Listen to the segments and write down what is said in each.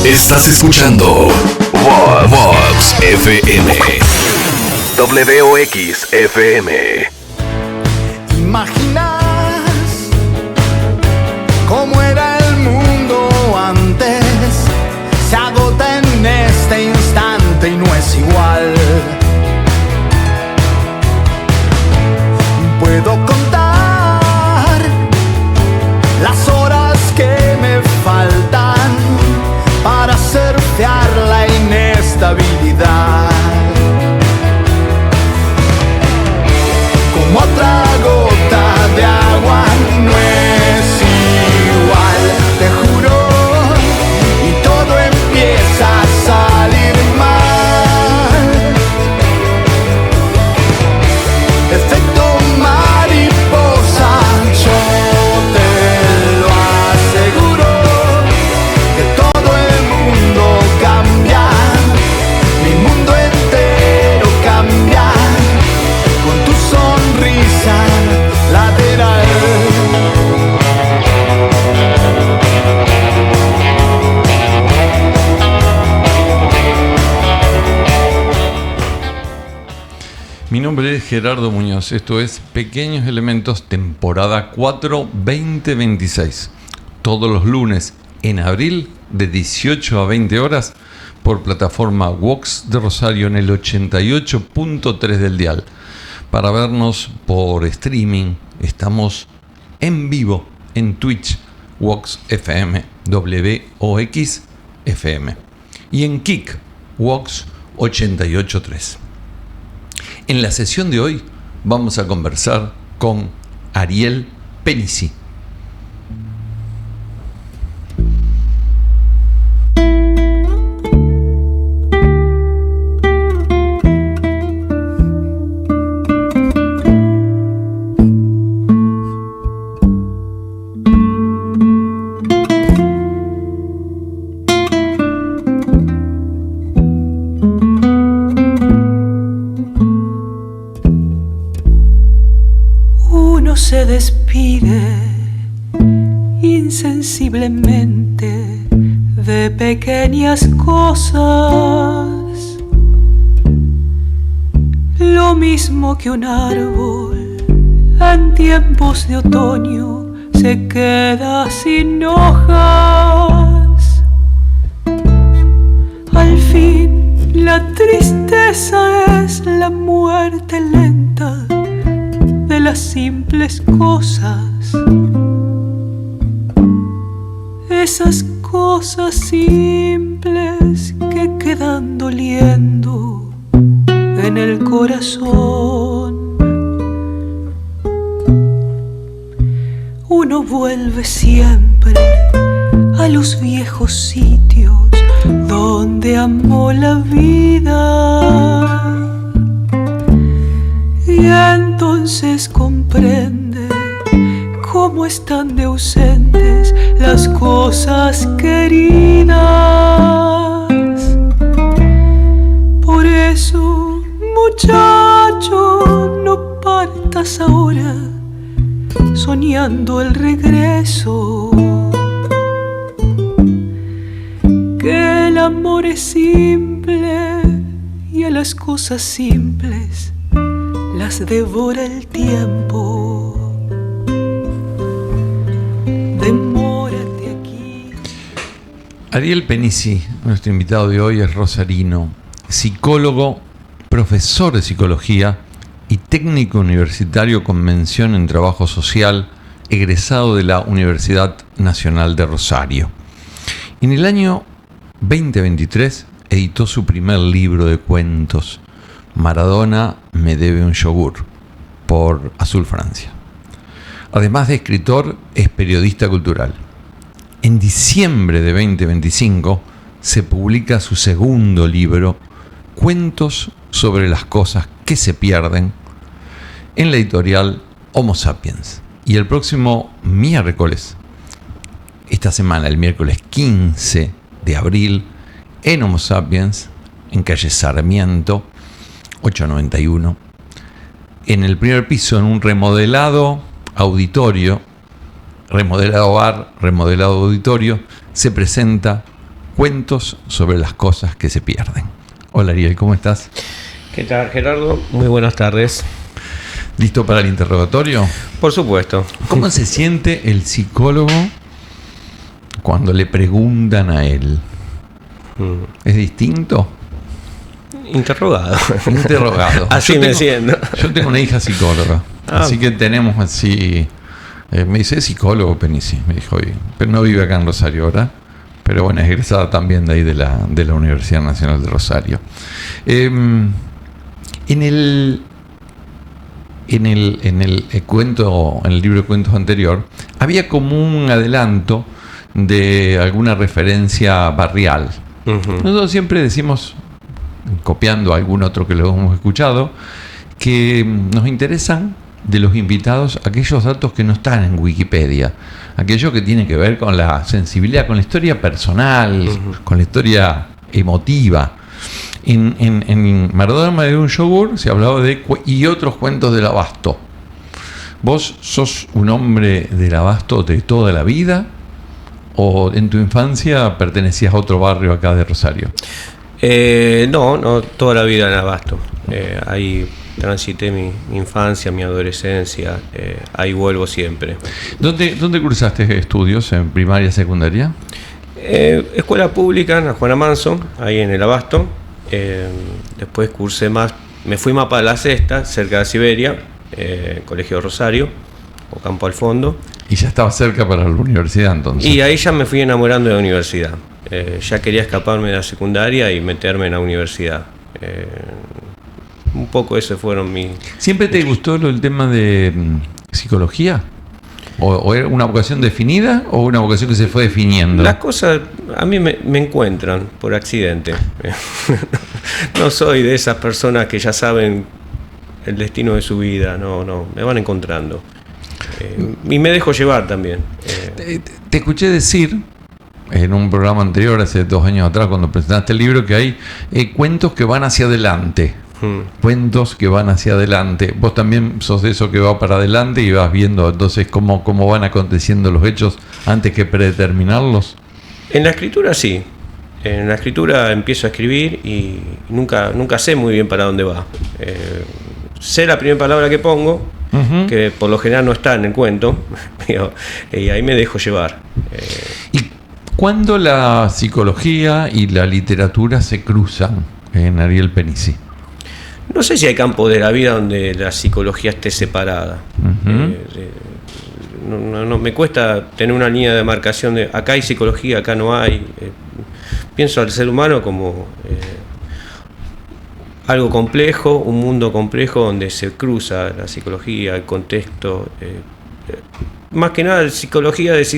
Estás escuchando Vox FM. WOX FM. ¿Imaginas cómo era el mundo antes? Se agota en este instante y no es igual. Puedo contar las horas que me faltan para surfear la inestabilidad. Como otra gota de agua no es igual, te juro, y todo empieza a salir mal. Efecto mariposa, yo te lo aseguro, que todo el mundo cambia, mi mundo entero cambia, con tu sonrisa lateral. Mi nombre es Gerardo Muñoz, esto es Pequeños Elementos, temporada 4, 2026. Todos los lunes en abril, de 18 a 20 horas, por plataforma Vox de Rosario en el 88.3 del dial. Para vernos por streaming, estamos en vivo en Twitch, Vox FM, WOX FM. Y en Kik, Vox 88.3. En la sesión de hoy vamos a conversar con Ariel Penici. Se despide insensiblemente de pequeñas cosas, lo mismo que un árbol en tiempos de otoño se queda sin hojas. Al fin la tristeza es la muerte lenta de las simples cosas, esas cosas simples que quedan doliendo en el corazón. Uno vuelve siempre a los viejos sitios donde amó la vida, y entonces comprende cómo están de ausentes las cosas queridas. Por eso, muchacho, no partas ahora soñando el regreso, que el amor es simple y a las cosas simples las devora el tiempo. Demórate aquí. Ariel Penici, nuestro invitado de hoy, es rosarino, psicólogo, profesor de psicología y técnico universitario con mención en trabajo social, egresado de la Universidad Nacional de Rosario. En el año 2023 editó su primer libro de cuentos, Maradona me debe un yogur, por Azul Francia. Además de escritor, es periodista cultural. En diciembre de 2025 se publica su segundo libro, Cuentos sobre las cosas que se pierden, en la editorial Homo Sapiens. Y el próximo miércoles, esta semana, el miércoles 15 de abril, en Homo Sapiens, en calle Sarmiento 891, en el primer piso, en un remodelado auditorio, remodelado bar, remodelado auditorio, se presenta Cuentos sobre las cosas que se pierden. Hola Ariel, ¿cómo estás? ¿Qué tal, Gerardo? Muy buenas tardes. ¿Listo para el interrogatorio? Por supuesto. ¿Cómo se siente el psicólogo cuando le preguntan a él? ¿Es distinto? Interrogado. Así me siento. Yo tengo una hija psicóloga, así que tenemos así... me dice, es psicólogo Penici, me dijo hoy, pero no vive acá en Rosario ahora, pero bueno, es egresada también de ahí de la Universidad Nacional de Rosario. En el cuento, en el libro de cuentos anterior, había como un adelanto de alguna referencia barrial. Nosotros siempre decimos, copiando a algún otro que lo hemos escuchado, que nos interesan de los invitados aquellos datos que no están en Wikipedia, aquellos que tienen que ver con la sensibilidad, con la historia personal, con la historia emotiva. En Maradona de un yogur se hablaba de y otros cuentos del Abasto. ¿Vos sos un hombre del Abasto de toda la vida o en tu infancia pertenecías a otro barrio acá de Rosario? No, toda la vida en Abasto. Ahí transité mi infancia, mi adolescencia, ahí vuelvo siempre. ¿Dónde cursaste estudios? ¿En primaria, secundaria? Escuela pública en Juana Manso, ahí en el Abasto. Después cursé más, me fui más para la Sexta, cerca de Siberia, Colegio Rosario, o Campo al Fondo. Y ya estaba cerca para la universidad entonces. Y ahí ya me fui enamorando de la universidad. Ya quería escaparme de la secundaria y meterme en la universidad. Un poco esos fueron mis... ¿Siempre te gustó el tema de psicología? ¿O era una vocación definida o una vocación que se fue definiendo? Las cosas a mí me encuentran por accidente. No soy de esas personas que ya saben el destino de su vida. No, me van encontrando. Y me dejo llevar también. Te escuché decir en un programa anterior, hace 2 años atrás, cuando presentaste el libro, que hay cuentos que van hacia adelante. Cuentos que van hacia adelante. Vos también sos de eso que va para adelante y vas viendo entonces cómo van aconteciendo los hechos antes que predeterminarlos. En la escritura sí. En la escritura empiezo a escribir y nunca sé muy bien para dónde va. Sé la primera palabra que pongo, que por lo general no está en el cuento, y ahí me dejo llevar. ¿Y cuándo la psicología y la literatura se cruzan en Ariel Penici? No sé si hay campos de la vida donde la psicología esté separada. No me cuesta tener una línea de demarcación de acá hay psicología, acá no hay. Pienso al ser humano como algo complejo, un mundo complejo donde se cruza la psicología, el contexto. Más que nada, la psicología es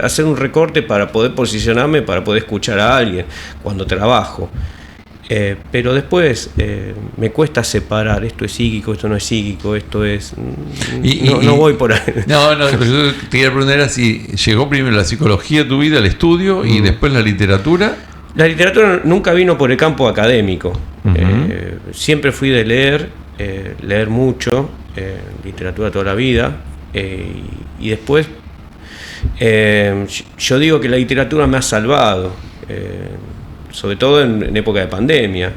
hacer un recorte para poder posicionarme, para poder escuchar a alguien cuando trabajo. Pero después me cuesta separar, esto es psíquico, esto no es psíquico, esto es... No voy por ahí. No, yo te quería preguntar si llegó primero la psicología a tu vida, el estudio, y después la literatura. La literatura nunca vino por el campo académico. Siempre fui de leer mucho, literatura toda la vida, y después yo digo que la literatura me ha salvado. Sobre todo en época de pandemia,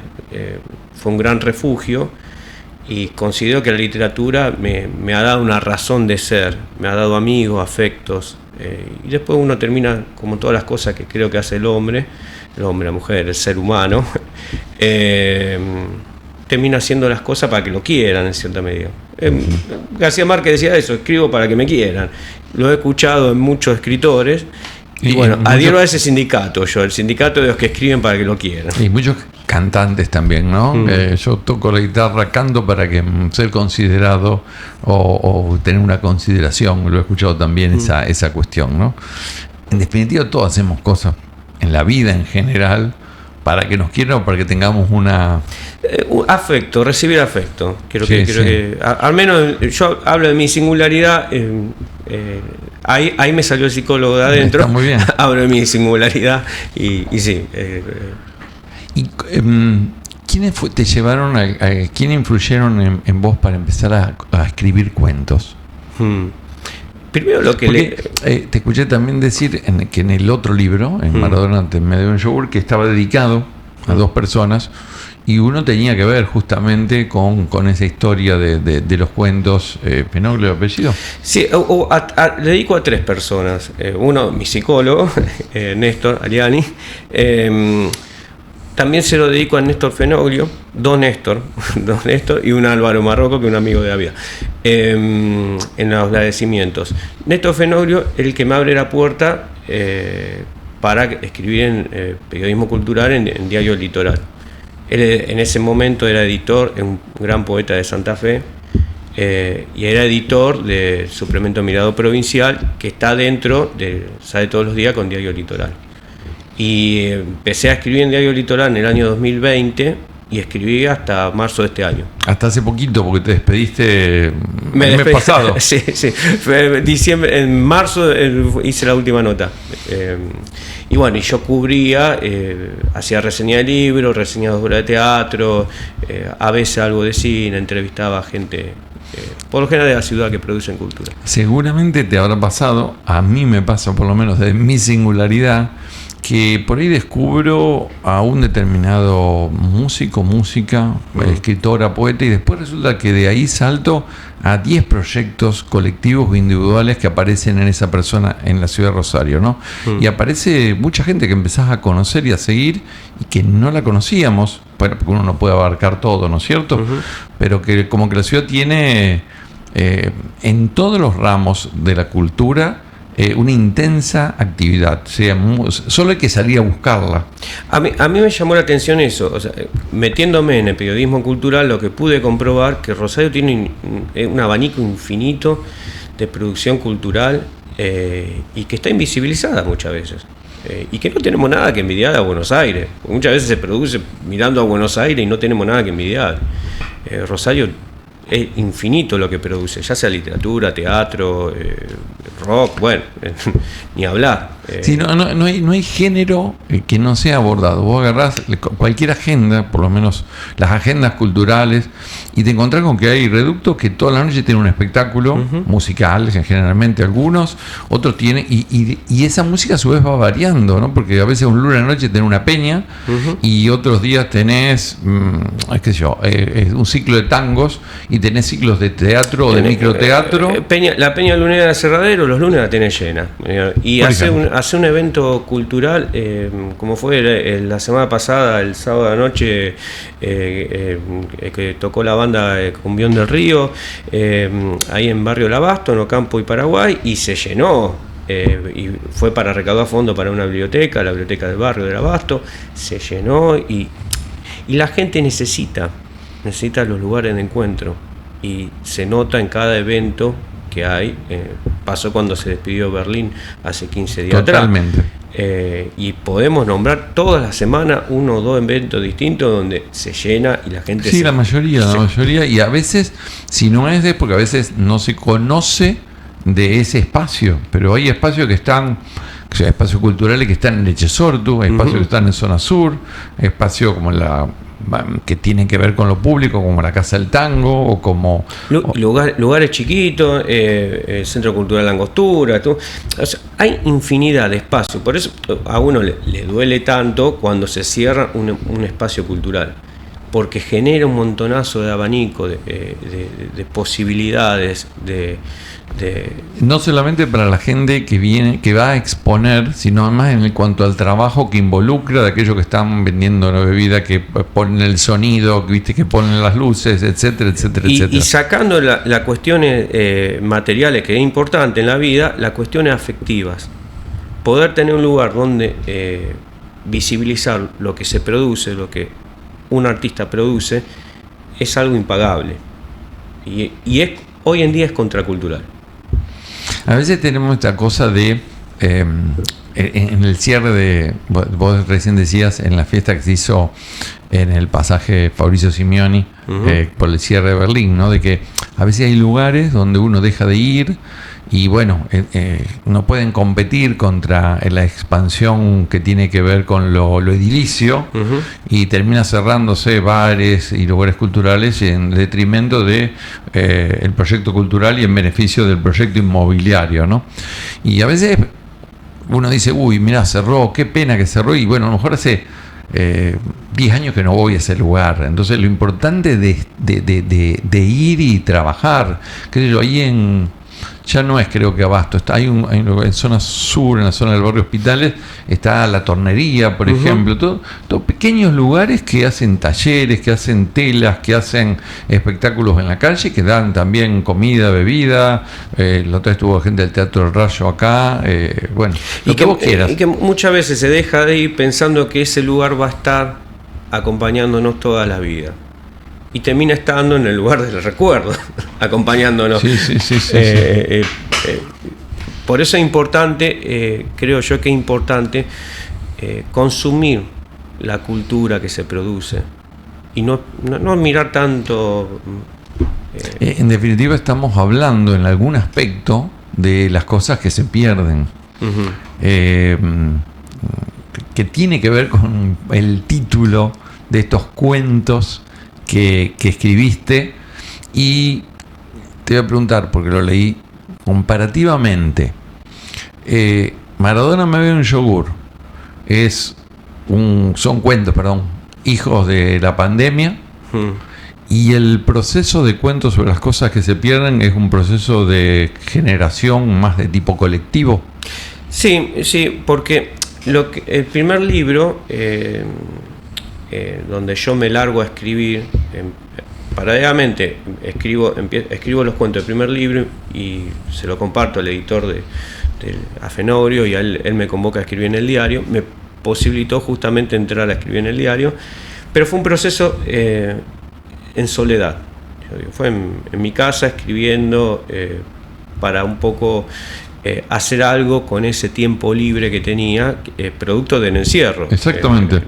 fue un gran refugio y considero que la literatura me ha dado una razón de ser, me ha dado amigos, afectos, y después uno termina, como todas las cosas que creo que hace el hombre, la mujer, el ser humano, termina haciendo las cosas para que lo quieran en cierta medida. García Márquez decía eso, escribo para que me quieran, lo he escuchado en muchos escritores. Y bueno, adhiero a ese sindicato, el sindicato de los que escriben para que lo quieran. Y muchos cantantes también, ¿no? Yo toco la guitarra, canto para que ser considerado o tener una consideración. Lo he escuchado también esa cuestión, ¿no? En definitiva, todos hacemos cosas en la vida en general para que nos quieran o para que tengamos una... afecto, recibir afecto. Quiero que al menos yo hablo de mi singularidad. Ahí me salió el psicólogo de adentro. Está muy bien. Hablo de mi singularidad y sí. ¿Quiénes te llevaron quiénes influyeron en vos para empezar a escribir cuentos? Primero lo que Porque, te escuché también decir que en el otro libro, en Maradona en medio de un yogur, que estaba dedicado a dos personas, y uno tenía que ver justamente con esa historia de los cuentos. ¿Fenoglio apellido? Sí, le dedico a 3 personas. Uno, mi psicólogo, Néstor Aliani. También se lo dedico a Néstor Fenoglio, dos Néstor y un Álvaro Marroco, que es un amigo de la vida, en los agradecimientos. Néstor Fenoglio es el que me abre la puerta para escribir en periodismo cultural en Diario Litoral. Él en ese momento era editor, es un gran poeta de Santa Fe, y era editor del suplemento Mirador Provincial, que está dentro de Sale Todos los Días con Diario Litoral. Y empecé a escribir en Diario Litoral en el año 2020 y escribí hasta marzo de este año. Hasta hace poquito, porque te despediste el mes pasado. Sí. Fue diciembre, en marzo hice la última nota. Y bueno, y yo cubría, hacía reseña de libros, reseñas de obras de teatro, a veces algo de cine, entrevistaba a gente, por lo general de la ciudad, que producen cultura. Seguramente te habrá pasado, a mí me pasa por lo menos de mi singularidad, que por ahí descubro a un determinado música, escritora, poeta, y después resulta que de ahí salto a 10 proyectos colectivos o individuales que aparecen en esa persona en la ciudad de Rosario, ¿no? Y aparece mucha gente que empezás a conocer y a seguir y que no la conocíamos, bueno, porque uno no puede abarcar todo, ¿no es cierto? Pero que como que la ciudad tiene en todos los ramos de la cultura una intensa actividad, solo hay que salir a buscarla. A mí me llamó la atención eso, o sea, metiéndome en el periodismo cultural, lo que pude comprobar que Rosario tiene un abanico infinito de producción cultural y que está invisibilizada muchas veces. Y que no tenemos nada que envidiar a Buenos Aires. Muchas veces se produce mirando a Buenos Aires y no tenemos nada que envidiar. Rosario es infinito lo que produce, ya sea literatura, teatro, rock, bueno, ni hablar. Sí, no hay género que no sea abordado. Vos agarrás cualquier agenda, por lo menos las agendas culturales, y te encontrás con que hay reductos que toda la noche tienen un espectáculo musical, generalmente algunos, otros tienen, y esa música a su vez va variando, ¿no? Porque a veces un lunes a la noche tenés una peña, y otros días tenés, qué sé yo, un ciclo de tangos, y tenés ciclos de teatro o de microteatro. La peña lunera de Aserradero, los lunes la tenés llena. Y hace un evento cultural, como fue la semana pasada, el sábado de la noche, que tocó la banda Cumbión del Río, ahí en Barrio El Abasto, en Ocampo y Paraguay, y se llenó. Y fue para recaudar fondos para una biblioteca, la biblioteca del barrio del Abasto, se llenó y la gente necesita los lugares de encuentro, y se nota en cada evento que hay. Pasó cuando se despidió Berlín hace 15 días Totalmente. Y podemos nombrar todas las semanas 1 o 2 eventos distintos donde se llena y la gente la mayoría, y a veces, si no es porque a veces no se conoce de ese espacio, pero hay espacios que están, o sea, espacios culturales que están en Lechesortu, hay espacios que están en Zona Sur, espacios como que tienen que ver con lo público, como la Casa del Tango, o como lugares chiquitos, el Centro Cultural Angostura, o sea, hay infinidad de espacios. Por eso a uno le duele tanto cuando se cierra un espacio cultural, porque genera un montonazo de abanico de posibilidades, no solamente para la gente que va a exponer, sino además en cuanto al trabajo que involucra de aquellos que están vendiendo la bebida, que ponen el sonido, que ponen las luces, etcétera. Y sacando las cuestiones materiales, que es importante en la vida, las cuestiones afectivas. Poder tener un lugar donde visibilizar lo que se produce, lo que un artista produce, es algo impagable. Y hoy en día es contracultural. A veces tenemos esta cosa de, en el cierre de, vos recién decías, en la fiesta que se hizo en el pasaje Fabricio Simeoni, por el cierre de Berlín, ¿no? De que a veces hay lugares donde uno deja de ir y bueno, no pueden competir contra la expansión que tiene que ver con lo edilicio, y termina cerrándose bares y lugares culturales en detrimento de el proyecto cultural y en beneficio del proyecto inmobiliario, ¿no? Y a veces uno dice, uy, mira, cerró, qué pena que cerró, y bueno, a lo mejor hace 10 años que no voy a ese lugar. Entonces lo importante de ir y trabajar, qué sé yo, ahí ya no es, creo que Abasto, en zona sur, en la zona del barrio Hospitales, está la Tornería, por ejemplo, todos pequeños lugares que hacen talleres, que hacen telas, que hacen espectáculos en la calle, que dan también comida, bebida. La otra vez estuvo gente del Teatro del Rayo acá, bueno, lo que vos quieras. Y que muchas veces se deja de ir pensando que ese lugar va a estar acompañándonos toda la vida. Y termina estando en el lugar del recuerdo, acompañándonos. Sí. Por eso es importante, creo yo que es importante consumir la cultura que se produce y no mirar tanto. En definitiva, estamos hablando en algún aspecto de las cosas que se pierden, que tiene que ver con el título de estos cuentos que escribiste. Y te voy a preguntar, porque lo leí comparativamente, Maradona me ve un yogur, son cuentos, hijos de la pandemia, y el proceso de cuentos sobre las cosas que se pierden es un proceso de generación más de tipo colectivo. Sí, porque el primer libro, donde yo me largo a escribir, paralelamente escribo los cuentos del primer libro y se lo comparto al editor a Fenobrio, y él me convoca a escribir en el diario. Me posibilitó justamente entrar a escribir en el diario, pero fue un proceso en soledad. Fue en mi casa escribiendo para un poco hacer algo con ese tiempo libre que tenía, producto del encierro. Exactamente.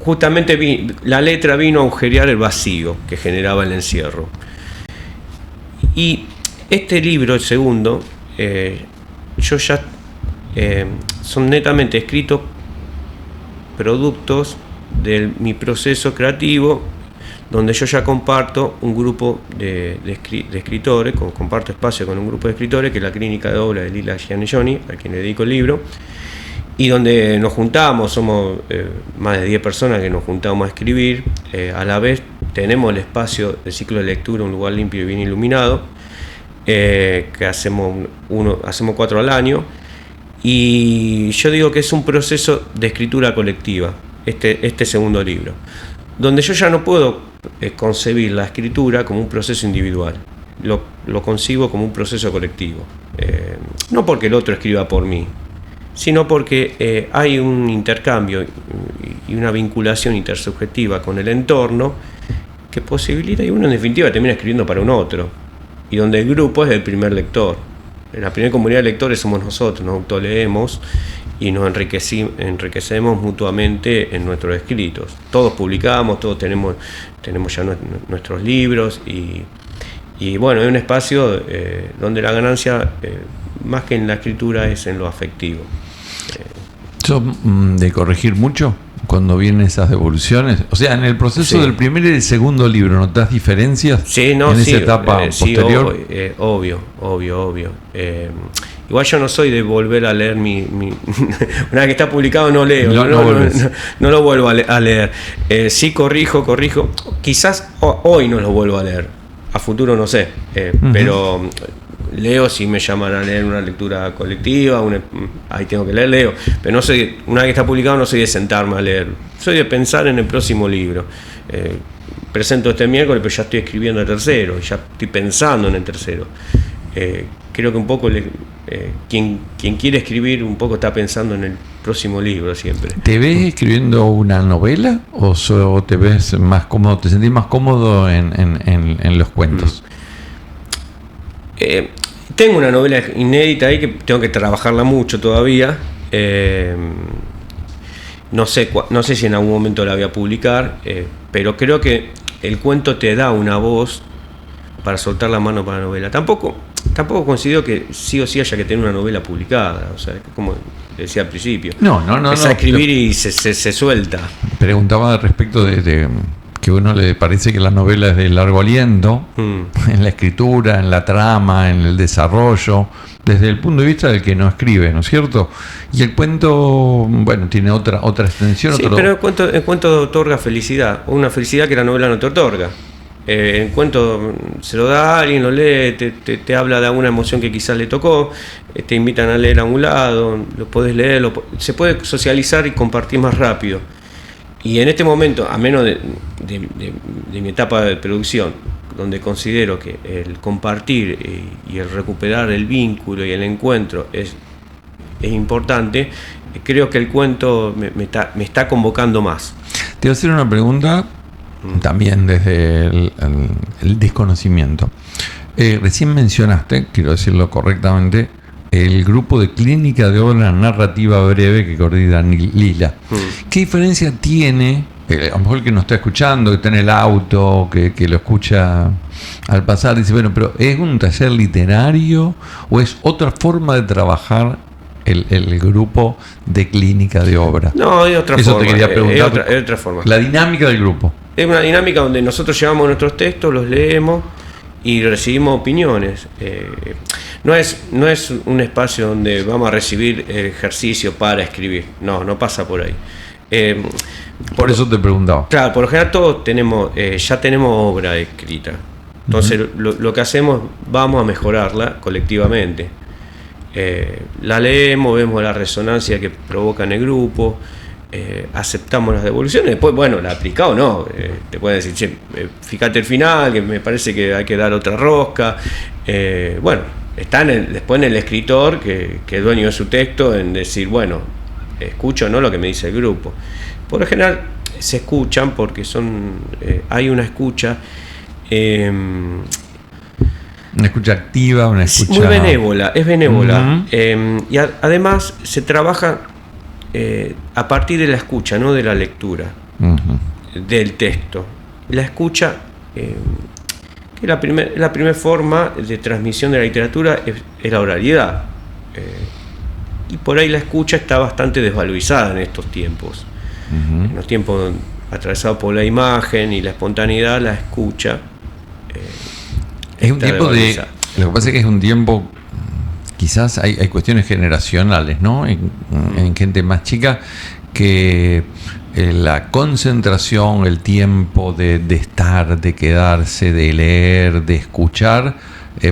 Justamente la letra vino a agujerear el vacío que generaba el encierro. Y este libro, el segundo, yo ya son netamente escritos productos de mi proceso creativo, donde yo ya comparto un grupo de escritores, comparto espacio con un grupo de escritores, que es la Clínica de Obra de Lila Giannelloni, a quien le dedico el libro, y donde nos juntamos, somos más de 10 personas que nos juntamos a escribir. A la vez tenemos el espacio del ciclo de lectura, un lugar limpio y bien iluminado, que hacemos 4 al año, y yo digo que es un proceso de escritura colectiva, este segundo libro, donde yo ya no puedo concebir la escritura como un proceso individual, lo concibo como un proceso colectivo, no porque el otro escriba por mí, sino porque hay un intercambio y una vinculación intersubjetiva con el entorno que posibilita, y uno en definitiva termina escribiendo para un otro, y donde el grupo es el primer lector. La primera comunidad de lectores somos nosotros, nos autoleemos y nos enriquecemos mutuamente en nuestros escritos. Todos publicamos, todos tenemos ya nuestros libros, y bueno, es un espacio donde la ganancia, más que en la escritura, es en lo afectivo. ¿De corregir mucho cuando vienen esas devoluciones? O sea, en el proceso del primer y del segundo libro, ¿notas diferencias en esa etapa posterior? Sí, obvio. Igual yo no soy de volver a leer una vez que está publicado no leo, no lo vuelvo a leer. Sí corrijo, quizás hoy no lo vuelvo a leer, a futuro no sé, pero leo si me llaman a leer una lectura colectiva, ahí tengo que leo, pero no soy, una vez que está publicado no soy de sentarme a leer, soy de pensar en el próximo libro. Presento este miércoles, pero ya estoy escribiendo el tercero, ya estoy pensando en el tercero. Creo que un poco quien quiere escribir un poco está pensando en el próximo libro siempre. ¿Te ves escribiendo una novela o te ves más cómodo, te sentís más cómodo en los cuentos? Tengo una novela inédita ahí que tengo que trabajarla mucho todavía. No sé si en algún momento la voy a publicar, pero creo que el cuento te da una voz para soltar la mano para la novela. Tampoco tampoco considero que sí o sí haya que tener una novela publicada, o sea, como decía al principio. No. Empieza a escribir y se suelta. Preguntaba respecto de que a uno le parece que la novela es de largo aliento, en la escritura, en la trama, en el desarrollo, desde el punto de vista del que no escribe, ¿no es cierto? Y el cuento, bueno, tiene otra extensión. Sí, pero el cuento otorga felicidad, una felicidad que la novela no te otorga. El cuento se lo da a alguien, lo lee, te habla de alguna emoción que quizás le tocó, te invitan a leer a un lado, lo podés leer, se puede socializar y compartir más rápido. Y en este momento, a menos de mi etapa de producción, donde considero que el compartir y el recuperar el vínculo y el encuentro es importante, creo que el cuento me está convocando más. Te voy a hacer una pregunta también desde el desconocimiento. Recién mencionaste, quiero decirlo correctamente, el grupo de clínica de obra narrativa breve que coordina Lila. ¿Qué diferencia tiene, a lo mejor el que nos está escuchando, que está en el auto, que lo escucha al pasar, dice, bueno, pero ¿es un taller literario o es otra forma de trabajar el grupo de clínica de obra? No, hay otra Eso forma. Te quería preguntar. Es otra forma. La dinámica del grupo. Es una dinámica donde nosotros llevamos nuestros textos, los leemos y recibimos opiniones. No es un espacio donde vamos a recibir ejercicio para escribir. No pasa por ahí. Por eso te preguntaba. Claro, por lo general todos ya tenemos obra escrita. Entonces lo que hacemos, vamos a mejorarla colectivamente. La leemos, vemos la resonancia que provoca en el grupo, aceptamos las devoluciones, después, bueno, la aplica o no, te pueden decir, che, fíjate el final, que me parece que hay que dar otra rosca. Bueno, está después en el escritor, que es dueño de su texto, en decir, bueno, escucho o no lo que me dice el grupo. Por lo general se escuchan porque hay una escucha. Una escucha activa, una escucha... Muy benévola, es benévola. Y además se trabaja a partir de la escucha, no de la lectura del texto. La escucha, que la primera forma de transmisión de la literatura es la oralidad. Y por ahí la escucha está bastante desvalorizada en estos tiempos. En los tiempos atravesados por la imagen y la espontaneidad, la escucha... Es un tiempo de... Lo que pasa es que es un tiempo... Quizás hay cuestiones generacionales, ¿no? En gente más chica, que la concentración, el tiempo de estar, de quedarse, de leer, de escuchar,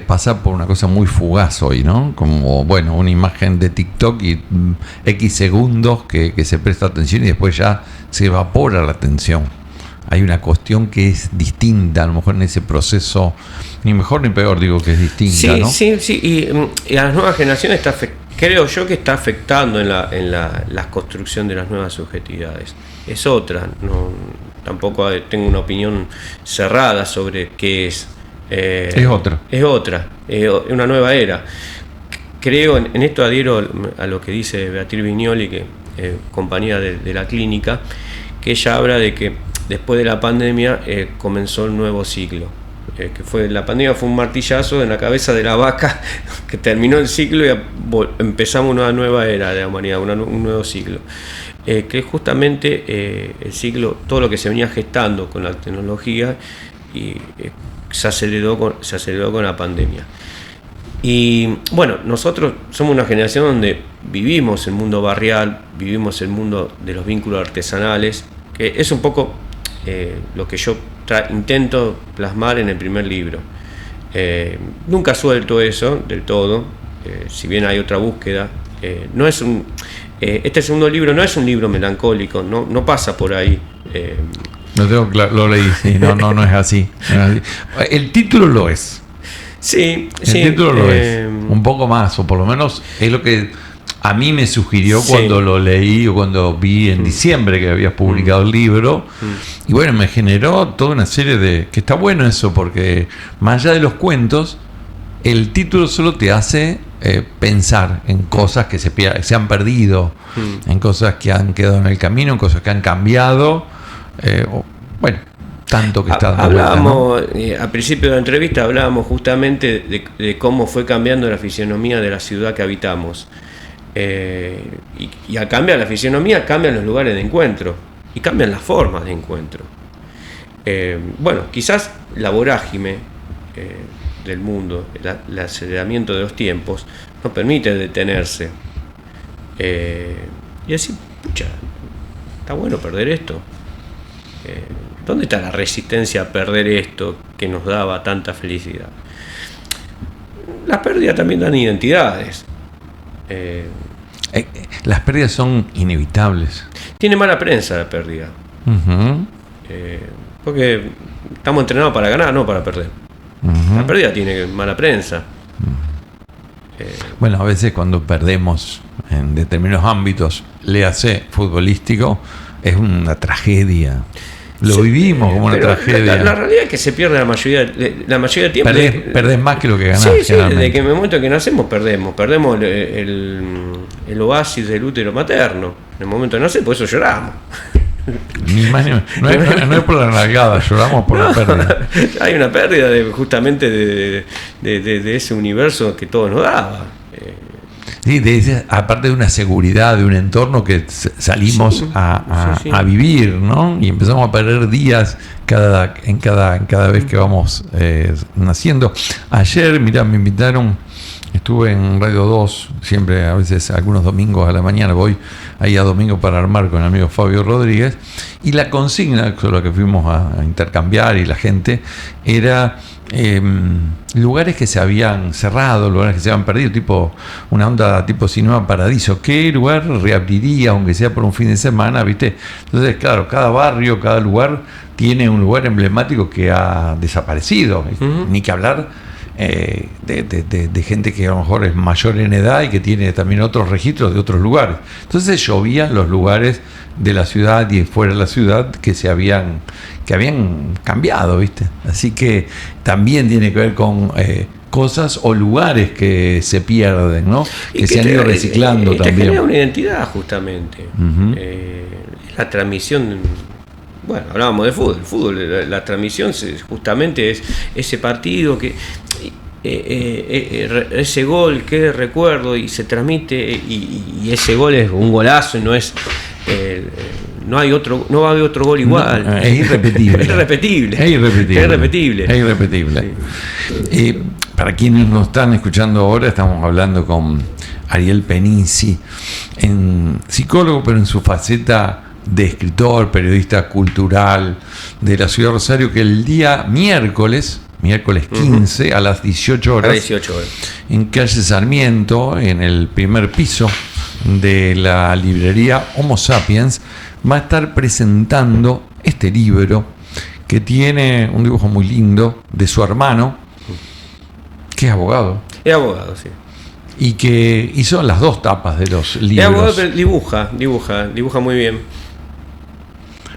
pasa por una cosa muy fugaz hoy, ¿no? Como, bueno, una imagen de TikTok y X segundos que se presta atención y después ya se evapora la atención. Hay una cuestión que es distinta, a lo mejor en ese proceso, ni mejor ni peor, digo que es distinta, ¿no? Sí, y a las nuevas generaciones creo yo que está afectando en la construcción de las nuevas subjetividades. Es otra, tampoco tengo una opinión cerrada sobre qué es. Es otra. Es una nueva era. Creo, en esto adhiero a lo que dice Beatriz Vignoli, que compañía de la clínica, que ella habla de que después de la pandemia comenzó el nuevo ciclo. La pandemia fue un martillazo en la cabeza de la vaca que terminó el ciclo y empezamos una nueva era de la humanidad, un nuevo ciclo. Que es justamente el ciclo, todo lo que se venía gestando con la tecnología y se aceleró con la pandemia. Y bueno, nosotros somos una generación donde vivimos el mundo barrial, vivimos el mundo de los vínculos artesanales, que es un poco lo que yo intento plasmar en el primer libro. Nunca suelto eso del todo, si bien hay otra búsqueda. Este segundo libro no es un libro melancólico, no pasa por ahí. No tengo claro, lo leí, sí, no es así. El título lo es. Sí, el título lo es. Un poco más, o por lo menos es lo que a mí me sugirió cuando lo leí o cuando vi en diciembre que habías publicado el libro. Y bueno, me generó toda una serie de... Que está bueno eso, porque más allá de los cuentos, el título solo te hace pensar en cosas que se han perdido, en cosas que han quedado en el camino, en cosas que han cambiado. Bueno, tanto que está dando vuelta, ¿no? Hablábamos, al principio de la entrevista hablábamos justamente de cómo fue cambiando la fisionomía de la ciudad que habitamos. Y al cambiar la fisionomía, cambian los lugares de encuentro y cambian las formas de encuentro. Bueno, quizás la vorágine del mundo, el aceleramiento de los tiempos, no permite detenerse. Y decir, pucha, está bueno perder esto. ¿Dónde está la resistencia a perder esto que nos daba tanta felicidad? Las pérdidas también dan identidades. Las pérdidas son inevitables. Tiene mala prensa la pérdida. Uh-huh. Porque estamos entrenados para ganar, no para perder. Uh-huh. La pérdida tiene mala prensa. Bueno, a veces cuando perdemos en determinados ámbitos, léase futbolístico, es una tragedia. Lo vivimos como una tragedia. La realidad es que se pierde la mayoría del tiempo. Perdés más que lo que ganás. Sí, desde que el momento que nacemos perdemos el oasis del útero materno. En el momento de nacer, por eso lloramos. No es por la nalgada, lloramos por la pérdida. Hay una pérdida justamente de ese universo que todo nos daba. Sí, aparte de una seguridad, de un entorno que salimos a vivir, ¿no? Y empezamos a perder días cada vez que vamos naciendo. Ayer, mirá, me invitaron, estuve en Radio 2, siempre, a veces algunos domingos a la mañana voy ahí a Domingo para Armar con el amigo Fabio Rodríguez, y la consigna con la que fuimos a intercambiar y la gente era lugares que se habían cerrado, lugares que se habían perdido, tipo una onda tipo Cinema Paradiso. ¿Qué lugar reabriría, aunque sea por un fin de semana, viste? Entonces, claro, cada barrio, cada lugar tiene un lugar emblemático que ha desaparecido. Uh-huh. Ni que hablar de gente que a lo mejor es mayor en edad y que tiene también otros registros de otros lugares. Entonces llovían los lugares de la ciudad y fuera de la ciudad que habían cambiado, ¿viste? Así que también tiene que ver con cosas o lugares que se pierden, ¿no? Que se han ido reciclando también. Te genera una identidad, justamente. Uh-huh. La transmisión. Bueno, hablábamos de fútbol. El fútbol, la transmisión justamente es ese partido que ese gol que recuerdo y se transmite y ese gol es un golazo y no es no va a haber otro gol igual. No, es irrepetible. Es irrepetible. Sí. Para quienes nos están escuchando ahora, estamos hablando con Ariel Penici, psicólogo, pero en su faceta de escritor, periodista cultural de la ciudad de Rosario, que el día miércoles 15 uh-huh. a las 18 horas, en calle Sarmiento, en el primer piso de la librería Homo Sapiens, va a estar presentando este libro que tiene un dibujo muy lindo de su hermano, que es abogado. Es abogado, sí. Y que hizo las dos tapas de los libros. Es abogado, pero dibuja muy bien.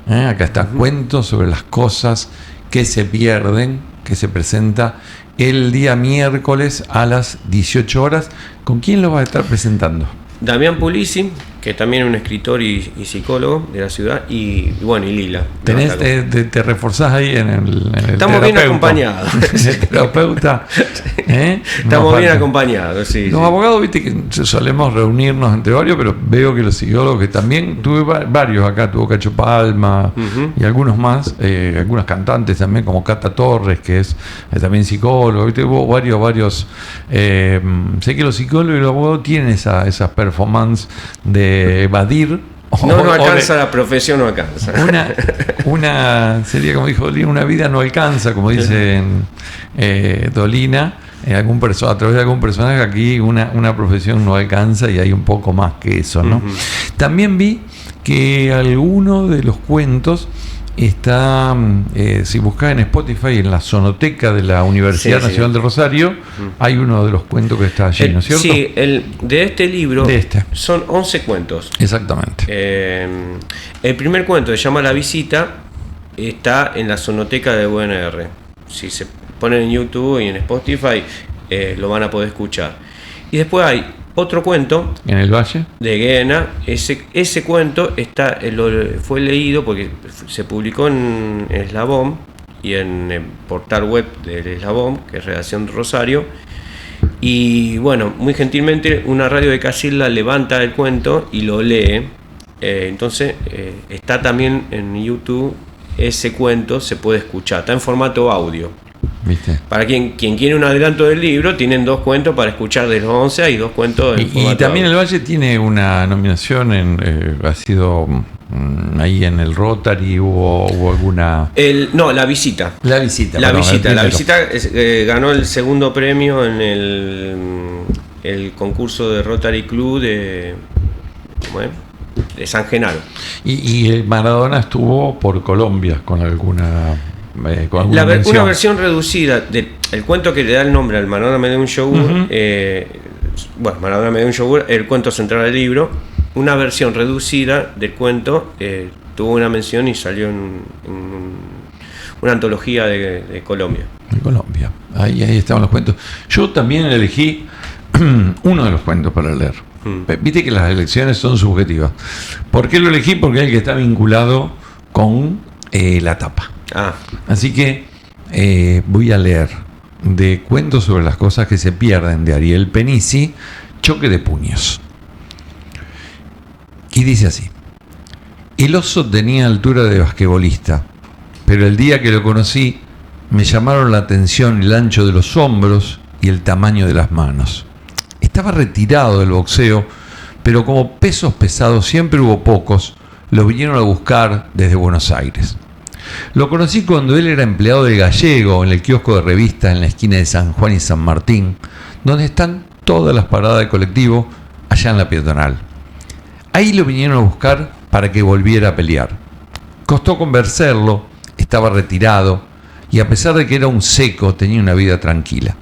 Acá está, uh-huh. Cuentos sobre las cosas que se pierden, que se presenta el día miércoles a las 18 horas. ¿Con quién lo va a estar presentando? Damián Pulisi, que también es un escritor y psicólogo de la ciudad, y Lila. Te reforzás ahí en el estamos bien acompañados. El terapeuta. Estamos bien acompañados, sí. Los abogados, viste que solemos reunirnos entre varios, pero veo que los psicólogos, que también tuve varios acá, tuvo Cacho Palma uh-huh. y algunos más, algunas cantantes también, como Cata Torres, que es también psicólogo, viste, hubo varios. Sé que los psicólogos y los abogados tienen esas performances de evadir. No alcanza, la profesión no alcanza. Una sería, como dijo Dolina, una vida no alcanza, como dice Dolina, a través de algún personaje. Aquí una profesión no alcanza y hay un poco más que eso, ¿no? Uh-huh. También vi que alguno de los cuentos está, si buscas en Spotify, en la sonoteca de la Universidad Nacional de Rosario, hay uno de los cuentos que está allí, ¿no es cierto? Sí, de este libro son 11 cuentos. Exactamente. El primer cuento, se llama La Visita, está en la sonoteca de UNR. Si se ponen en YouTube y en Spotify, lo van a poder escuchar. Y después hay otro cuento ¿En el Valle? de Guiana. Ese cuento fue leído porque se publicó en Eslabón y en el portal web del Eslabón, que es Redacción de Rosario. Y bueno, muy gentilmente una radio de Casilda levanta el cuento y lo lee. Entonces está también en YouTube ese cuento, se puede escuchar, está en formato audio. ¿Viste? Para quien quiere un adelanto del libro, tienen 2 cuentos para escuchar de los 11, hay 2 cuentos en formato Y también audio. el Valle tiene una nominación, ha sido ahí en el Rotary, hubo alguna... La visita. La visita. La perdón, visita, el la primero. visita ganó el segundo premio en el concurso de Rotary Club de San Genaro. Y el Maradona estuvo por Colombia con alguna... Una versión reducida del cuento que le da el nombre al Maradona me dio un yogur. Maradona me dio un yogur, el cuento central del libro. Una versión reducida del cuento tuvo una mención y salió en una antología de Colombia. En Colombia. Ahí estaban los cuentos. Yo también elegí uno de los cuentos para leer. Viste que las elecciones son subjetivas. ¿Por qué lo elegí? Porque es el que está vinculado con la tapa. Así que voy a leer de Cuentos sobre las cosas que se pierden, de Ariel Penici, Choque de puños. Y dice así: el oso tenía altura de basquetbolista, pero el día que lo conocí me llamaron la atención el ancho de los hombros y el tamaño de las manos. Estaba retirado del boxeo, pero como pesos pesados siempre hubo pocos, lo vinieron a buscar desde Buenos Aires. Lo conocí cuando él era empleado del Gallego en el kiosco de revistas en la esquina de San Juan y San Martín, donde están todas las paradas de colectivo allá en la peatonal. Ahí lo vinieron a buscar para que volviera a pelear. Costó convencerlo, estaba retirado y a pesar de que era un seco tenía una vida tranquila.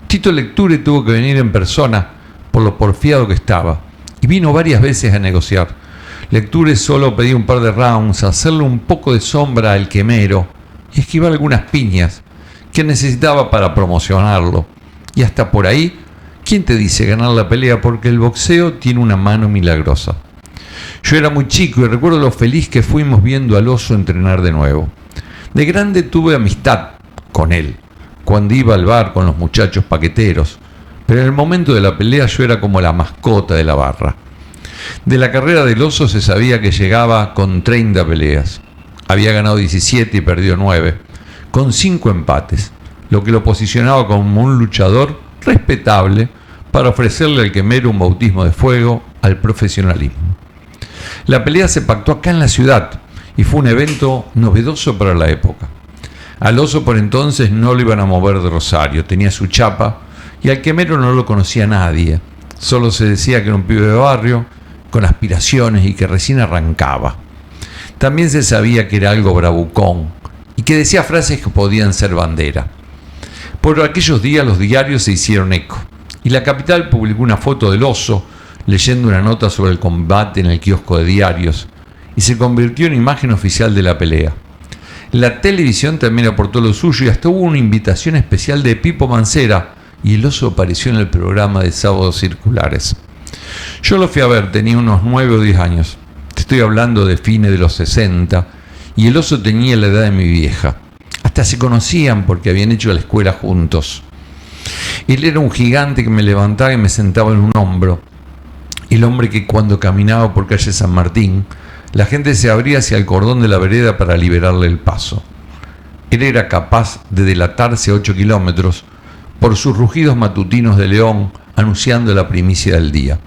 Tito Lecture tuvo que venir en persona por lo porfiado que estaba y vino varias veces a negociar. Lecture solo pedía un par de rounds, hacerle un poco de sombra al quemero y esquivar algunas piñas que necesitaba para promocionarlo. Y hasta por ahí, ¿quién te dice ganar la pelea? Porque el boxeo tiene una mano milagrosa. Yo era muy chico y recuerdo lo feliz que fuimos viendo al oso entrenar de nuevo. De grande tuve amistad con él, cuando iba al bar con los muchachos paqueteros, pero en el momento de la pelea yo era como la mascota de la barra. De la carrera del oso se sabía que llegaba con 30 peleas. Había ganado 17 y perdió 9, con 5 empates, lo que lo posicionaba como un luchador respetable para ofrecerle al quemero un bautismo de fuego al profesionalismo. La pelea se pactó acá en la ciudad y fue un evento novedoso para la época. Al oso por entonces no lo iban a mover de Rosario, tenía su chapa y al quemero no lo conocía nadie. Solo se decía que era un pibe de barrio, con aspiraciones y que recién arrancaba. También se sabía que era algo bravucón y que decía frases que podían ser bandera. Por aquellos días los diarios se hicieron eco y la capital publicó una foto del oso leyendo una nota sobre el combate en el kiosco de diarios y se convirtió en imagen oficial de la pelea. La televisión también aportó lo suyo y hasta hubo una invitación especial de Pipo Mancera y el oso apareció en el programa de Sábados Circulares. Yo lo fui a ver, tenía unos 9 o 10 años. Te estoy hablando de fines de los 60 y el oso tenía la edad de mi vieja. Hasta se conocían porque habían hecho la escuela juntos. Él era un gigante que me levantaba y me sentaba en un hombro. El hombre que cuando caminaba por calle San Martín, la gente se abría hacia el cordón de la vereda para liberarle el paso. Él era capaz de delatarse a 8 kilómetros por sus rugidos matutinos de león anunciando la primicia del día.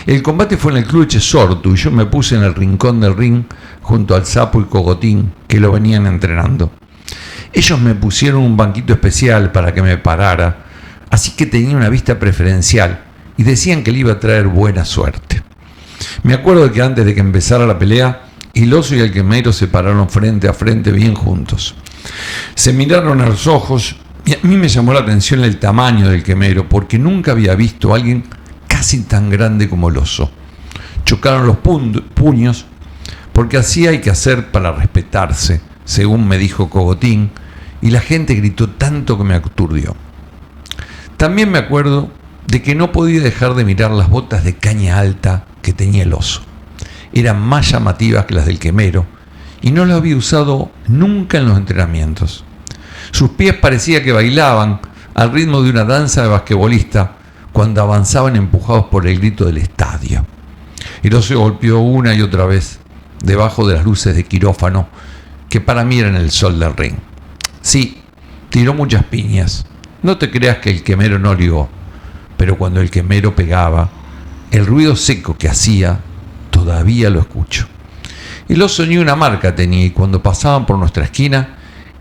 El combate fue en el Club Echesortu y yo me puse en el rincón del ring junto al Sapo y Cogotín que lo venían entrenando. Ellos me pusieron un banquito especial para que me parara, así que tenía una vista preferencial y decían que le iba a traer buena suerte. Me acuerdo de que antes de que empezara la pelea, el oso y el quemero se pararon frente a frente bien juntos. Se miraron a los ojos y a mí me llamó la atención el tamaño del quemero porque nunca había visto a alguien casi tan grande como el oso. Chocaron los puños porque así hay que hacer para respetarse, según me dijo Cogotín, y la gente gritó tanto que me aturdió. También me acuerdo de que no podía dejar de mirar las botas de caña alta que tenía el oso. Eran más llamativas que las del quemero y no las había usado nunca en los entrenamientos. Sus pies parecía que bailaban al ritmo de una danza de basquetbolista cuando avanzaban empujados por el grito del estadio. El oso golpeó una y otra vez debajo de las luces de quirófano que para mí eran el sol del ring. Sí, tiró muchas piñas. No te creas que el quemero no ligó, pero cuando el quemero pegaba, el ruido seco que hacía todavía lo escucho. El oso ni una marca tenía y cuando pasaban por nuestra esquina,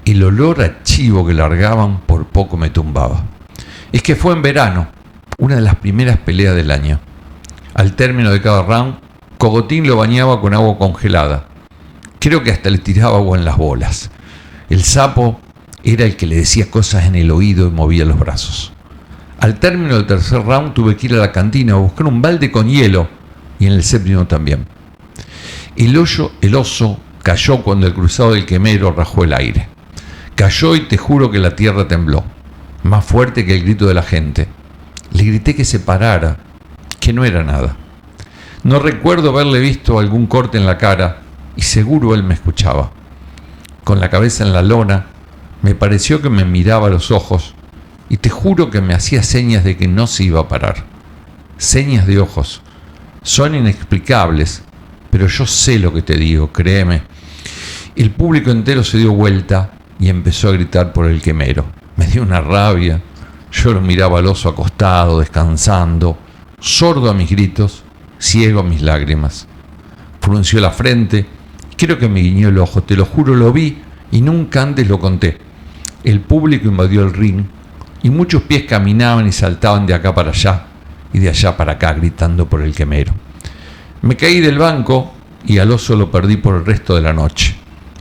el olor a chivo que largaban por poco me tumbaba. Es que fue en verano, una de las primeras peleas del año. Al término de cada round, Cogotín lo bañaba con agua congelada. Creo que hasta le tiraba agua en las bolas. El sapo era el que le decía cosas en el oído y movía los brazos. Al término del tercer round tuve que ir a la cantina a buscar un balde con hielo y en el séptimo también. El oso cayó cuando el cruzado del quemero rajó el aire. Cayó y te juro que la tierra tembló, más fuerte que el grito de la gente. Le grité que se parara, que no era nada. No recuerdo haberle visto algún corte en la cara y seguro él me escuchaba. Con la cabeza en la lona, me pareció que me miraba a los ojos y te juro que me hacía señas de que no se iba a parar. Señas de ojos. Son inexplicables, pero yo sé lo que te digo, créeme. El público entero se dio vuelta y empezó a gritar por el quemero. Me dio una rabia. Yo lo miraba al oso acostado, descansando, sordo a mis gritos, ciego a mis lágrimas. Frunció la frente, creo que me guiñó el ojo, te lo juro, lo vi y nunca antes lo conté. El público invadió el ring y muchos pies caminaban y saltaban de acá para allá y de allá para acá gritando por el quemero. Me caí del banco y al oso lo perdí por el resto de la noche.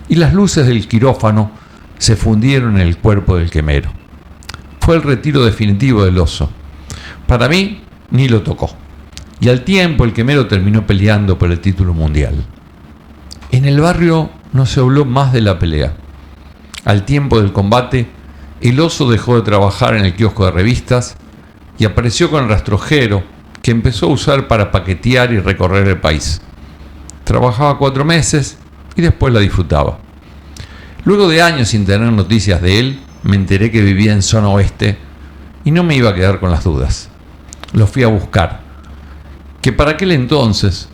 Y las luces del quirófano se fundieron en el cuerpo del quemero. Fue el retiro definitivo del oso. Para mí, ni lo tocó. Y al tiempo el quemero terminó peleando por el título mundial. En el barrio no se habló más de la pelea. Al tiempo del combate, el oso dejó de trabajar en el kiosco de revistas y apareció con el rastrojero que empezó a usar para paquetear y recorrer el país. Trabajaba 4 meses y después la disfrutaba. Luego de años sin tener noticias de él, me enteré que vivía en zona oeste y no me iba a quedar con las dudas. Lo fui a buscar, que para aquel entonces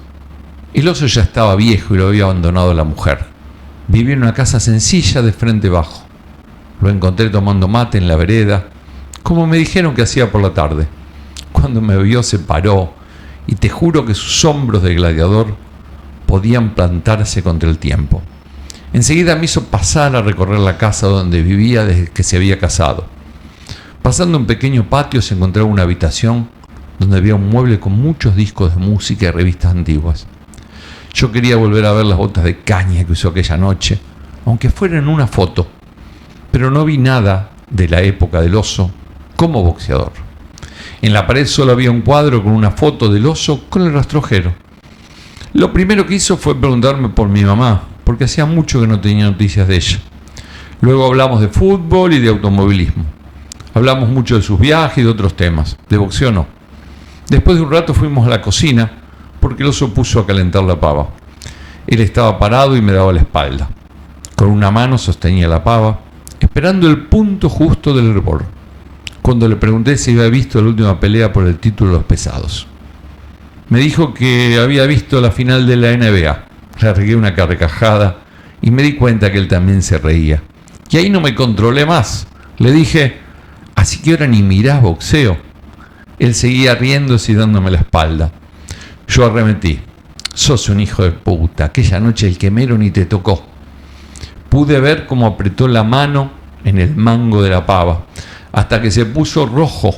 el oso ya estaba viejo y lo había abandonado la mujer. Vivía en una casa sencilla de frente bajo. Lo encontré tomando mate en la vereda, como me dijeron que hacía por la tarde. Cuando me vio se paró y te juro que sus hombros de gladiador podían plantarse contra el tiempo. Enseguida me hizo pasar a recorrer la casa donde vivía desde que se había casado. Pasando un pequeño patio se encontraba una habitación donde había un mueble con muchos discos de música y revistas antiguas. Yo quería volver a ver las botas de caña que usó aquella noche, aunque fuera en una foto, pero no vi nada de la época del oso como boxeador. En la pared solo había un cuadro con una foto del oso con el rastrojero. Lo primero que hizo fue preguntarme por mi mamá, porque hacía mucho que no tenía noticias de ella. Luego hablamos de fútbol y de automovilismo. Hablamos mucho de sus viajes y de otros temas, de boxeo no. Después de un rato fuimos a la cocina porque el oso puso a calentar la pava. Él estaba parado y me daba la espalda. Con una mano sostenía la pava, esperando el punto justo del hervor. Cuando le pregunté si había visto la última pelea por el título de los pesados, me dijo que había visto la final de la NBA. Le regué una carcajada y me di cuenta que él también se reía. Y ahí no me controlé más. Le dije, ¿así que ahora ni mirás boxeo? Él seguía riéndose y dándome la espalda. Yo arremetí. Sos un hijo de puta. Aquella noche el quemero ni te tocó. Pude ver cómo apretó la mano en el mango de la pava, hasta que se puso rojo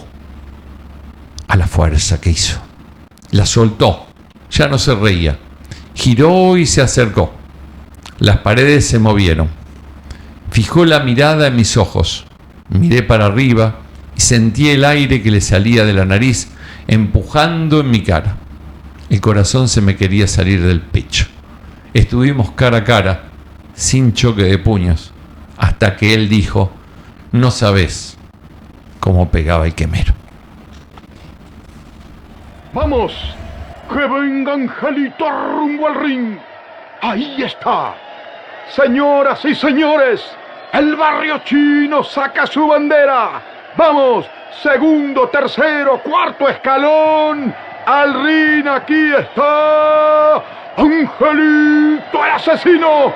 a la fuerza que hizo. La soltó. Ya no se reía. Giró y se acercó. Las paredes se movieron. Fijó la mirada en mis ojos. Miré para arriba y sentí el aire que le salía de la nariz empujando en mi cara. El corazón se me quería salir del pecho. Estuvimos cara a cara, sin choque de puños, hasta que él dijo, no sabés cómo pegaba el quemero. Vamos, que venga Angelito rumbo al ring. Ahí está. Señoras y señores, el Barrio Chino saca su bandera. Vamos, segundo, tercero, cuarto escalón. Al ring, aquí está Angelito el asesino.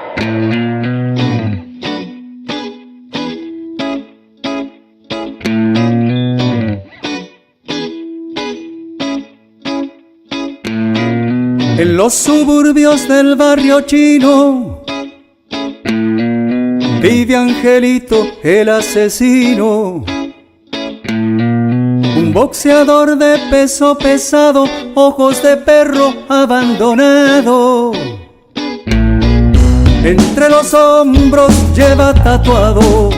En los suburbios del Barrio Chino vive Angelito el asesino, un boxeador de peso pesado, ojos de perro abandonado. Entre los hombros lleva tatuado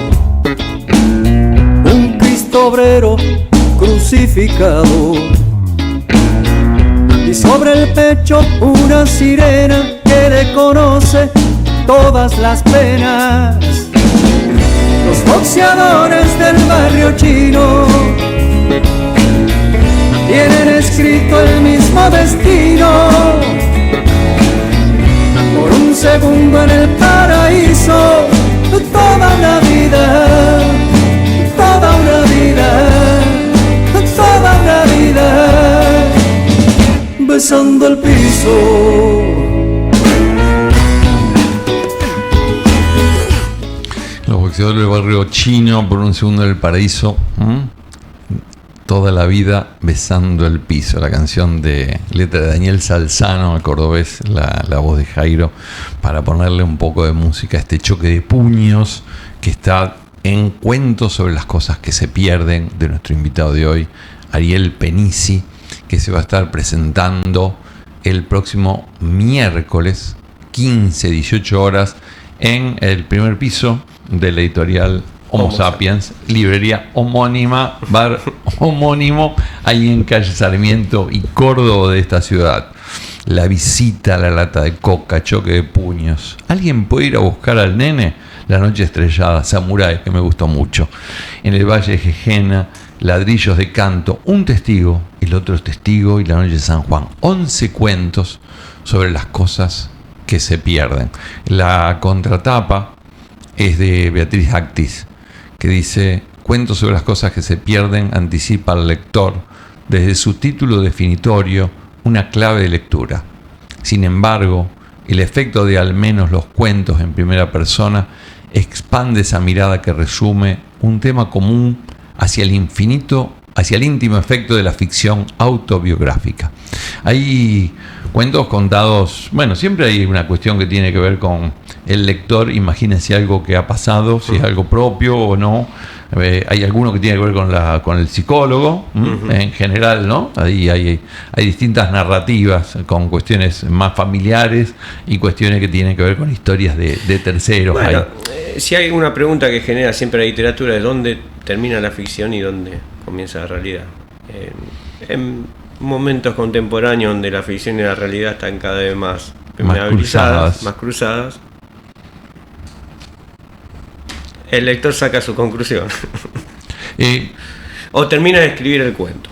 un Cristo obrero crucificado, y sobre el pecho una sirena que le conoce todas las penas. Los boxeadores del Barrio Chino tienen escrito el mismo destino. Por un segundo en el paraíso, toda una vida, toda una vida, toda una vida, besando el piso. Los boxeadores del Barrio Chino, por un segundo en el paraíso, toda la vida besando el piso. La canción de letra de Daniel Salzano, el cordobés, la voz de Jairo, para ponerle un poco de música a este choque de puños que está en Cuentos sobre las cosas que se pierden, de nuestro invitado de hoy, Ariel Penici, que se va a estar presentando el próximo miércoles 15, 18 horas en el primer piso de la editorial Homo Sapiens, librería homónima, bar homónimo, ahí en calle Sarmiento y Córdoba de esta ciudad. La visita, la lata de coca, choque de puños. ¿Alguien puede ir a buscar al nene? La noche estrellada, Samurai, que me gustó mucho. En el Valle de Jejena, Ladrillos de canto, un testigo, el otro es testigo, y La noche de San Juan. 11 cuentos sobre las cosas que se pierden. La contratapa es de Beatriz Actis, que dice: Cuentos sobre las cosas que se pierden, anticipa al lector desde su título definitorio una clave de lectura. Sin embargo, el efecto de al menos los cuentos en primera persona expande esa mirada que resume un tema común hacia el infinito, hacia el íntimo efecto de la ficción autobiográfica. Hay cuentos contados, bueno, siempre hay una cuestión que tiene que ver con el lector, imagina si algo que ha pasado, si es algo propio o no. Hay alguno que tiene que ver con el psicólogo, en general, ¿no? Ahí hay distintas narrativas con cuestiones más familiares y cuestiones que tienen que ver con historias de terceros. Bueno, si hay una pregunta que genera siempre la literatura es dónde termina la ficción y dónde comienza la realidad. En momentos contemporáneos donde la ficción y la realidad están cada vez más cruzadas, el lector saca su conclusión. O termina de escribir el cuento.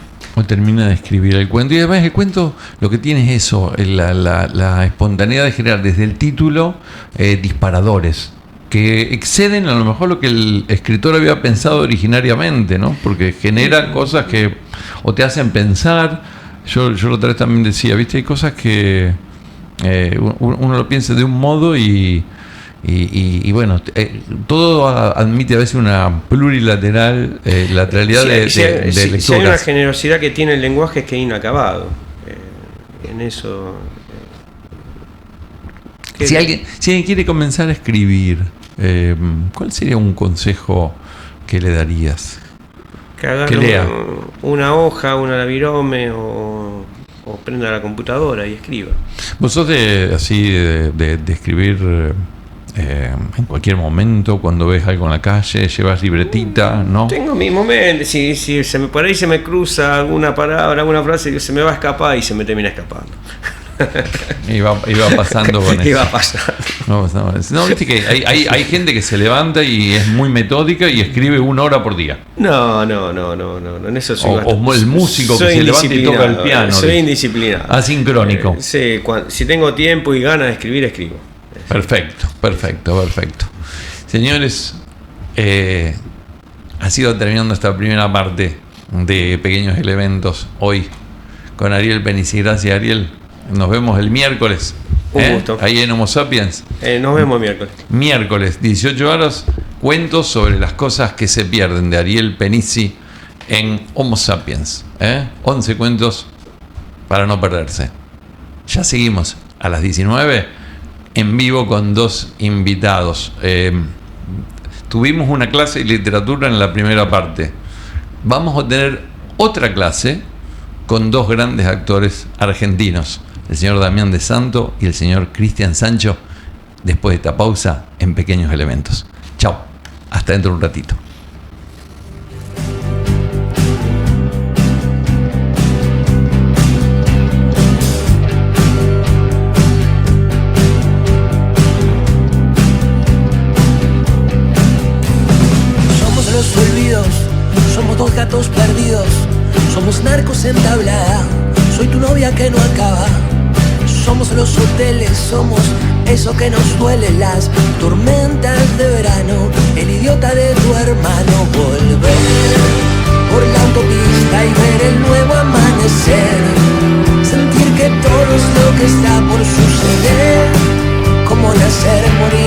Y además el cuento lo que tiene es eso, la espontaneidad de generar desde el título disparadores que exceden a lo mejor lo que el escritor había pensado originariamente, ¿no? Porque genera cosas que o te hacen pensar. Yo la otra vez también decía, ¿viste? Hay cosas que uno lo piensa de un modo y bueno, todo admite a veces una plurilateral lateralidad de lecturas. Si hay una generosidad que tiene el lenguaje es que es inacabado. En eso... Si alguien quiere comenzar a escribir, ¿cuál sería un consejo que le darías? Que lea una hoja, una virome o prenda la computadora y escriba. ¿Vos sos de escribir en cualquier momento, cuando ves algo en la calle, llevas libretita, no? Tengo mis momentos, si por ahí se me cruza alguna palabra, alguna frase que se me va a escapar y se me termina escapando. Iba pasando con eso. Iba pasando. No, viste que hay gente que se levanta y es muy metódica y escribe 1 hora por día. No. En eso soy O el músico que se levanta y toca el piano. Soy indisciplinado. Asincrónico. Sí, si tengo tiempo y ganas de escribir, escribo. Perfecto. Señores, ha sido terminando esta primera parte de Pequeños Elementos hoy con Ariel Penici. Gracias, Ariel. Nos vemos el miércoles. Un gusto. Ahí en Homo Sapiens. Nos vemos miércoles. Miércoles, 18 horas, cuentos sobre las cosas que se pierden, de Ariel Penici en Homo Sapiens. 11 cuentos para no perderse. Ya seguimos a las 19 en vivo con 2 invitados. Tuvimos una clase de literatura en la primera parte. Vamos a tener otra clase con 2 grandes actores argentinos, el señor Damián de Santo y el señor Cristian Sancho, después de esta pausa en Pequeños Elementos. Chao, hasta dentro de un ratito. Somos los olvidos, somos 2 gatos perdidos, somos narcos en tablada, soy tu novia que no acaba. Somos los hoteles, somos eso que nos duele, las tormentas de verano, el idiota de tu hermano. Volver por la autopista y ver el nuevo amanecer, sentir que todo es lo que está por suceder, como nacer, morir